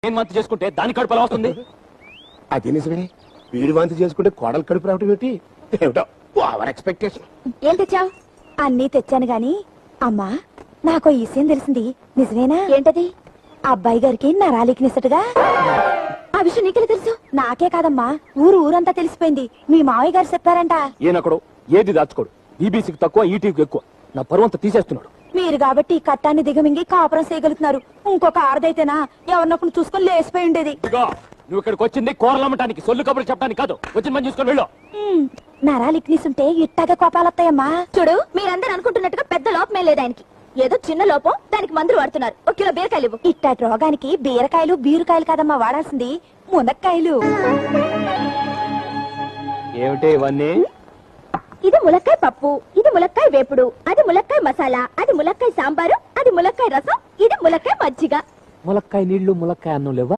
నేను వాంతి చేసుకుంటే దాని కడుపు ఎలా వస్తుంది? అది నిజమే. వీడి వాంతి చేసుకుంటే కోడలు కడుపు రావటం ఏంటి? ఏమిటో ఓవర్ ఎక్స్పెక్టేషన్. ఏం తెచ్చావు? అన్నీ తెచ్చాను గాని అమ్మా నాకు ఈ విషయం తెలిసింది నిజమేనా? ఏంటది? అబ్బాయి గారికి నరాలికినిసట్టుగా. ఆ విషయం నీకెలా తెలుసు? నాకే కాదమ్మా, ఊరంతా తెలిసిపోయింది. మీ మావయ్య గారు చెప్పారంట. ఈయనక్కడు ఏది దాచుకోడు. బీబీసీకి తక్కువ, ఈటీవీకి ఎక్కువ. నా పరువంతా తీసేస్తున్నాడు. మీరు కాబట్టి ఈ కట్టాన్ని దిగమింగి కాపురం చేయగలుగుతున్నారు. ఇంకొక ఆరదైతేనా ఎవరినొకరు చూసుకొని లేసిపోయి ఉండేది. నువ్వు ఇక్కడికి వచ్చింది కూరలమ్మటానికి, సొల్లు కబుర్లు చెప్పడానికి కాదు. వచ్చిన పని చూసుకొని వెళ్ళు. నరాలికినిసుంటే ఇట్టాగే కోపాలొస్తాయమ్మా. చూడు, మీరందరూ అనుకుంటున్నట్టుగా పెద్ద లోపమే లేదు ఆయనకి. ఏదో చిన్న లోపం, దానికి మందులు వాడుతున్నారు. ఒక కిలో బీరకాయలు ఇవ్వు. ఇట్టాటి రోగానికి బీరకాయలు బీరుకాయలు కాదమ్మా వాడాల్సింది, మునక్కాయలు. ఏమిటి ఇవన్నీ? ఇది ములక్కాయ పప్పు, ఇది ములక్కాయ వేపుడు, అది ములక్కాయ మసాలా, అది ములక్కాయ సాంబారు, అది ములక్కాయ రసం, ఇది ములక్కాయ మజ్జిగ. ములక్కాయ నీళ్లు, ములక్కాయ అన్నం లేవా?